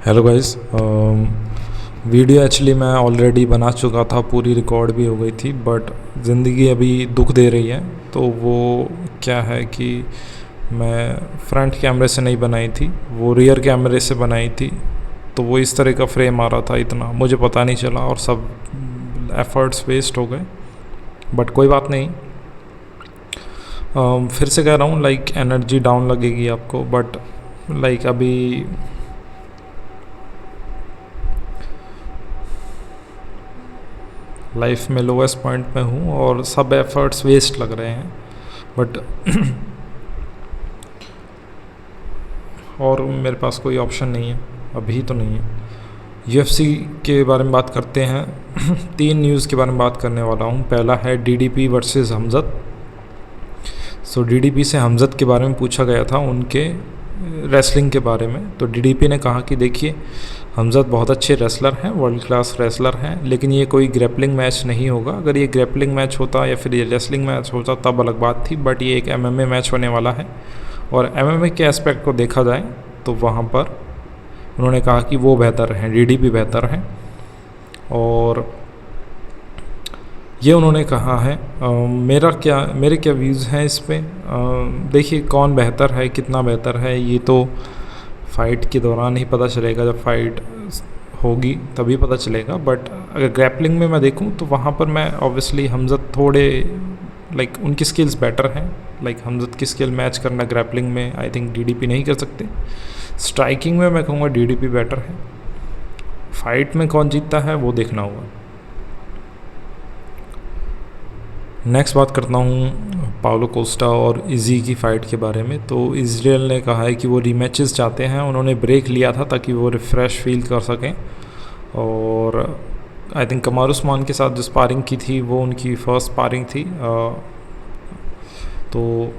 Hello guys. Video actually मैं already बना चुका था, पूरी रिकॉर्ड भी हो गई थी, बट ज़िंदगी अभी दुख दे रही है। तो वो क्या है कि मैं फ्रंट कैमरे से नहीं बनाई थी, वो रियर कैमरे से बनाई थी। तो वो इस तरह का फ्रेम आ रहा था, इतना मुझे पता नहीं चला और सब एफर्ट्स वेस्ट हो गए। बट कोई बात नहीं। फिर से कह रहा हूँ, लाइक एनर्जी डाउन लगेगी आपको, बट लाइक अभी लाइफ में लोवेस्ट पॉइंट में हूँ और सब एफर्ट्स वेस्ट लग रहे हैं। बट और मेरे पास कोई ऑप्शन नहीं है, अभी तो नहीं है। यूएफसी के बारे में बात करते हैं। 3 न्यूज़ के बारे में बात करने वाला हूँ। पहला है डीडीपी वर्सेस हमज़त। सो डीडीपी से हमज़त के बारे में पूछा गया था, उनके रेसलिंग के बारे में। तो डीडीपी ने कहा कि देखिए, हमज़त बहुत अच्छे रेसलर हैं, वर्ल्ड क्लास रेसलर हैं, लेकिन ये कोई ग्रैपलिंग मैच नहीं होगा। अगर ये ग्रैपलिंग मैच होता या फिर ये रेसलिंग मैच होता तब अलग बात थी, बट ये एक एमएमए मैच होने वाला है। और एमएमए के एस्पेक्ट को देखा जाए तो वहाँ पर उन्होंने कहा कि वो बेहतर हैं, डीडीपी बेहतर हैं। और ये उन्होंने कहा है। मेरे क्या व्यूज़ हैं इस पर। देखिए, कौन बेहतर है, कितना बेहतर है, ये तो फ़ाइट के दौरान ही पता चलेगा। जब फ़ाइट होगी तभी पता चलेगा। बट अगर ग्रैपलिंग में मैं देखूं तो वहाँ पर मैं ऑब्वियसली हमज़त थोड़े लाइक उनकी स्किल्स बेटर हैं। लाइक हमज़त की स्किल मैच करना ग्रैपलिंग में आई थिंक डीडीपी नहीं कर सकते। स्ट्राइकिंग में मैं कहूँगा डीडीपी बेटर है। फ़ाइट में कौन जीतता है वो देखना होगा। नेक्स्ट बात करता हूँ पाउलो कोस्टा और इजी की फ़ाइट के बारे में। तो इजराइल ने कहा है कि वो रीमैचेस चाहते हैं। उन्होंने ब्रेक लिया था ताकि वो रिफ़्रेश फील कर सकें। और आई थिंक कमारू उस्मान के साथ जो स्पारिंग की थी वो उनकी फ़र्स्ट स्पारिंग थी। तो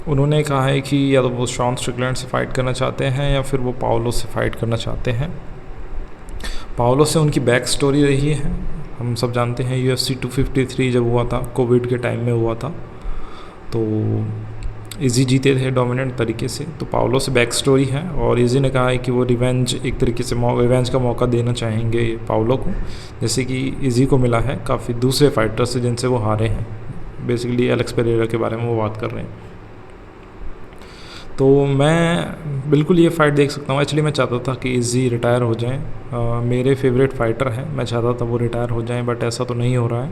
उन्होंने कहा है कि या तो वो शॉन स्ट्रिकलैंड से फ़ाइट करना चाहते हैं या फिर वो पाउलो से फ़ाइट करना चाहते हैं। पाउलो से उनकी बैक स्टोरी रही है, हम सब जानते हैं। UFC 253 जब हुआ था, कोविड के टाइम में हुआ था, तो इजी जीते थे डोमिनेंट तरीके से। तो पाउलो से बैक स्टोरी है और इजी ने कहा है कि वो रिवेंज, एक तरीके से रिवेंज का मौका देना चाहेंगे पाउलो को, जैसे कि इजी को मिला है काफ़ी दूसरे फाइटर से जिनसे वो हारे हैं। बेसिकली एलेक्स पेरेरा के बारे में वो बात कर रहे हैं। तो मैं बिल्कुल ये फ़ाइट देख सकता हूँ। एक्चुअली मैं चाहता था कि इजी रिटायर हो जाएं। मेरे फेवरेट फ़ाइटर हैं, मैं चाहता था वो रिटायर हो जाएं, बट ऐसा तो नहीं हो रहा है।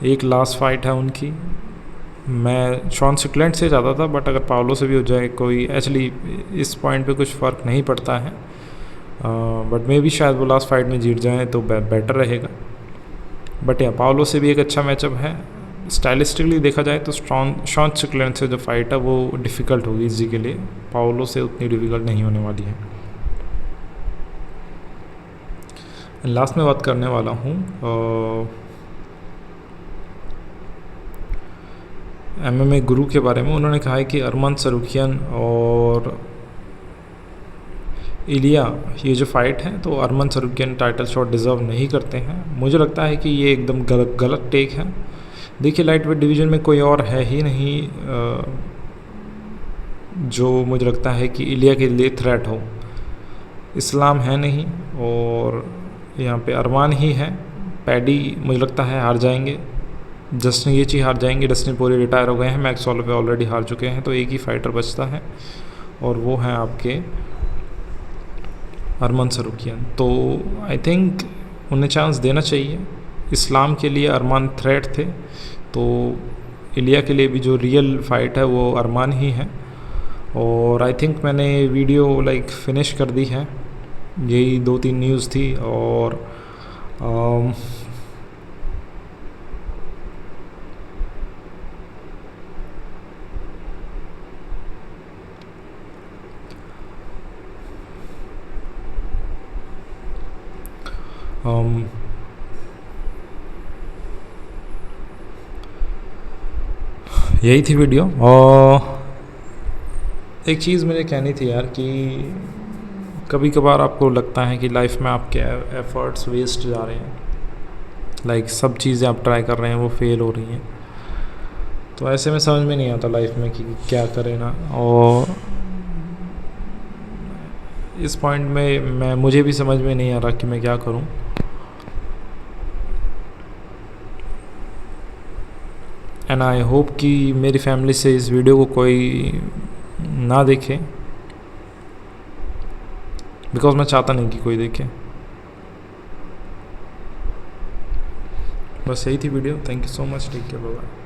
एक लास्ट फ़ाइट है उनकी। मैं शॉन स्ट्रिकलैंड से चाहता था, बट अगर पाउलो से भी हो जाए कोई, एक्चुअली इस पॉइंट पे कुछ फ़र्क नहीं पड़ता है। बट मे भी शायद वो लास्ट फाइट में जीत जाएँ तो बेटर रहेगा। बट या पाउलो से भी एक अच्छा मैचअप है। स्टाइलिस्टिकली देखा जाए तो शॉन स्ट्रिकलैंड से जो फाइट है वो डिफ़िकल्ट होगी इजी के लिए, पाउलो से उतनी डिफ़िकल्ट नहीं होने वाली है। लास्ट में बात करने वाला हूँ MMA गुरु के बारे में। उन्होंने कहा है कि अरमान सरूखियन और इलिया, ये जो फ़ाइट है, तो अरमान सरूखियन टाइटल शॉट डिज़र्व नहीं करते हैं। मुझे लगता है कि ये एकदम गलत टेक है। देखिए, लाइट वेट डिवीज़न में कोई और है ही नहीं जो मुझे लगता है कि इलिया के लिए थ्रेट हो। इस्लाम है नहीं और यहाँ पे अरमान ही है। पैडी मुझे लगता है हार जाएंगे, जस्टिन गेची हार जाएंगे, डस्टिन पोरियर रिटायर हो गए हैं, मैक्स होलोवे ऑलरेडी हार चुके हैं। तो एक ही फाइटर बचता है और वो हैं आपके अरमान सरूखियन। तो आई थिंक उन्हें चांस देना चाहिए। इस्लाम के लिए अरमान थ्रेट थे, तो इलिया के लिए भी जो रियल फाइट है वो अरमान ही है। और आई थिंक मैंने वीडियो लाइक फिनिश कर दी है। यही 2-3 न्यूज़ थी। और यही थी वीडियो। और एक चीज़ मुझे कहनी थी यार कि कभी कभार आपको लगता है कि लाइफ में आपके एफ़र्ट्स वेस्ट जा रहे हैं, लाइक सब चीज़ें आप ट्राई कर रहे हैं वो फेल हो रही हैं। तो ऐसे में समझ में नहीं आता लाइफ में कि क्या करें ना। और इस पॉइंट में मुझे भी समझ में नहीं आ रहा कि मैं क्या करूं। एंड आई होप कि मेरी फैमिली से इस वीडियो को कोई ना देखे, बिकॉज मैं चाहता नहीं कि कोई देखे। बस यही थी video. Thank you so much. Take care, bye bye.